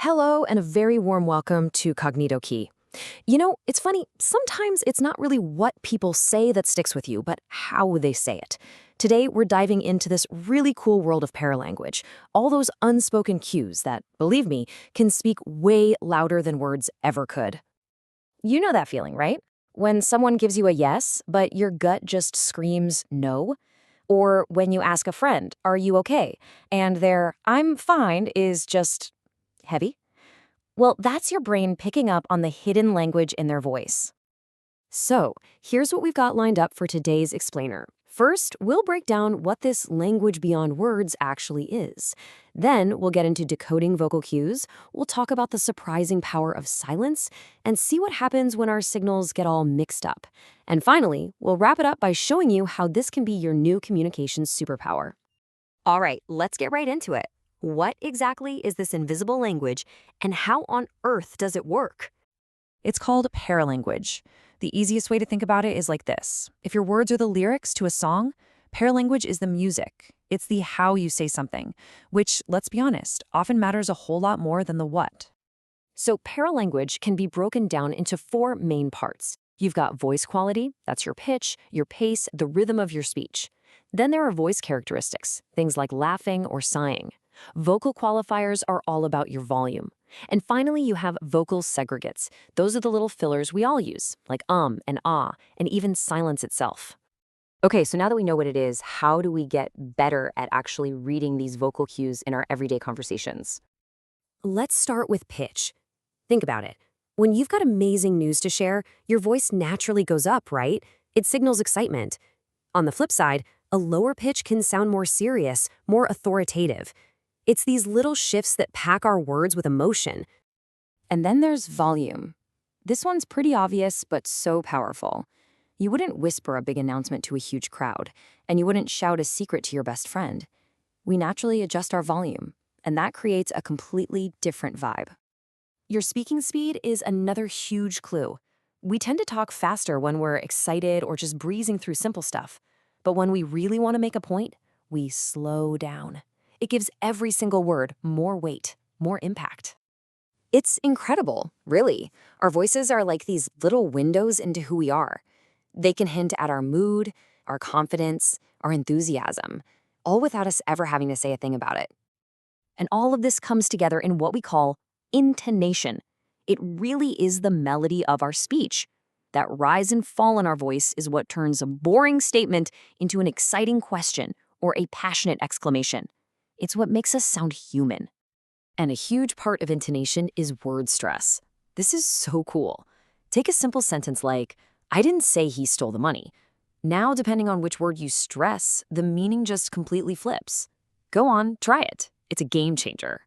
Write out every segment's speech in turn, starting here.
Hello, and a very warm welcome to Cognito Key. It's funny, sometimes it's not really what people say that sticks with you, but how they say it. Today, we're diving into this really cool world of paralanguage, all those unspoken cues that, believe me, can speak way louder than words ever could. You know that feeling, right? When someone gives you a yes, but your gut just screams no? Or when you ask a friend, "Are you okay?" and their "I'm fine" is just heavy? Well, that's your brain picking up on the hidden language in their voice. So, here's what we've got lined up for today's explainer. First, we'll break down what this language beyond words actually is. Then, we'll get into decoding vocal cues, we'll talk about the surprising power of silence, and see what happens when our signals get all mixed up. And finally, we'll wrap it up by showing you how this can be your new communication superpower. All right, let's get right into it. What exactly is this invisible language, and how on earth does it work? It's called paralanguage. The easiest way to think about it is like this. If your words are the lyrics to a song, paralanguage is the music. It's the how you say something, which, let's be honest, often matters a whole lot more than the what. So paralanguage can be broken down into four main parts. You've got voice quality, that's your pitch, your pace, the rhythm of your speech. Then there are voice characteristics, things like laughing or sighing. Vocal qualifiers are all about your volume. And finally, you have vocal segregates. Those are the little fillers we all use, like and ah, and even silence itself. Okay, so now that we know what it is, how do we get better at actually reading these vocal cues in our everyday conversations? Let's start with pitch. Think about it. When you've got amazing news to share, your voice naturally goes up, right? It signals excitement. On the flip side, a lower pitch can sound more serious, more authoritative. It's these little shifts that pack our words with emotion. And then there's volume. This one's pretty obvious, but so powerful. You wouldn't whisper a big announcement to a huge crowd, and you wouldn't shout a secret to your best friend. We naturally adjust our volume, and that creates a completely different vibe. Your speaking speed is another huge clue. We tend to talk faster when we're excited or just breezing through simple stuff. But when we really want to make a point, we slow down. It gives every single word more weight, more impact. It's incredible, really. Our voices are like these little windows into who we are. They can hint at our mood, our confidence, our enthusiasm, all without us ever having to say a thing about it. And all of this comes together in what we call intonation. It really is the melody of our speech. That rise and fall in our voice is what turns a boring statement into an exciting question or a passionate exclamation. It's what makes us sound human. And a huge part of intonation is word stress. This is so cool. Take a simple sentence like, "I didn't say he stole the money." Now, depending on which word you stress, the meaning just completely flips. Go on, try it. It's a game changer.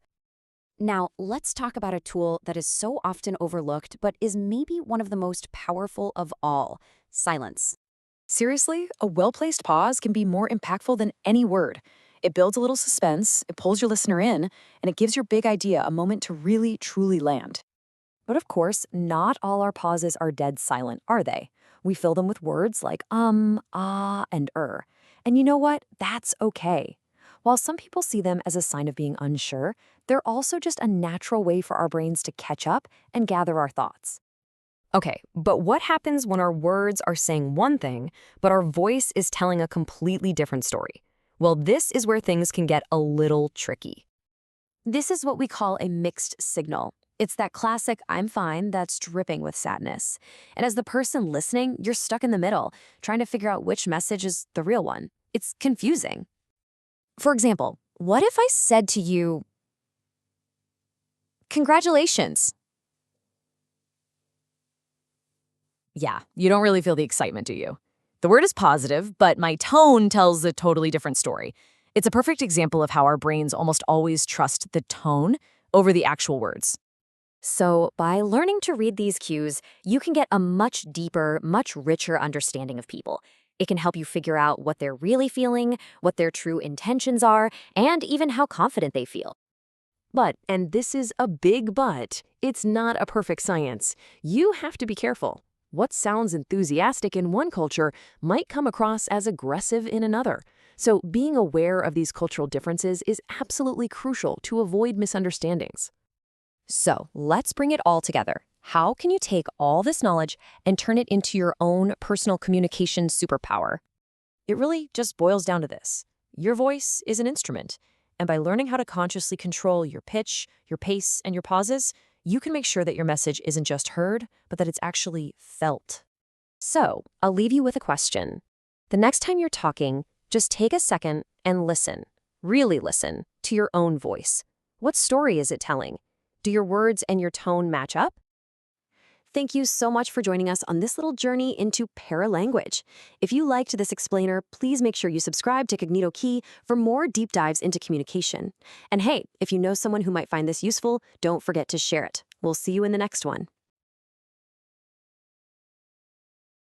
Now, let's talk about a tool that is so often overlooked, but is maybe one of the most powerful of all: silence. Seriously, a well-placed pause can be more impactful than any word. It builds a little suspense, it pulls your listener in, and it gives your big idea a moment to really, truly land. But of course, not all our pauses are dead silent, are they? We fill them with words like ah, and And you know what? That's okay. While some people see them as a sign of being unsure, they're also just a natural way for our brains to catch up and gather our thoughts. Okay, but what happens when our words are saying one thing, but our voice is telling a completely different story? Well, this is where things can get a little tricky. This is what we call a mixed signal. It's that classic "I'm fine" that's dripping with sadness. And as the person listening, you're stuck in the middle, trying to figure out which message is the real one. It's confusing. For example, what if I said to you, "Congratulations"? Yeah, you don't really feel the excitement, do you? The word is positive, but my tone tells a totally different story. It's a perfect example of how our brains almost always trust the tone over the actual words. So, by learning to read these cues, you can get a much deeper, much richer understanding of people. It can help you figure out what they're really feeling, what their true intentions are, and even how confident they feel. But, and this is a big but, it's not a perfect science. You have to be careful. What sounds enthusiastic in one culture might come across as aggressive in another. So being aware of these cultural differences is absolutely crucial to avoid misunderstandings. So let's bring it all together. How can you take all this knowledge and turn it into your own personal communication superpower? It really just boils down to this. Your voice is an instrument, and by learning how to consciously control your pitch, your pace, and your pauses, you can make sure that your message isn't just heard, but that it's actually felt. So, I'll leave you with a question. The next time you're talking, just take a second and listen. Really listen to your own voice. What story is it telling? Do your words and your tone match up? Thank you so much for joining us on this little journey into paralanguage. If you liked this explainer, please make sure you subscribe to Cognito Key for more deep dives into communication. And hey, if you know someone who might find this useful, don't forget to share it. We'll see you in the next one.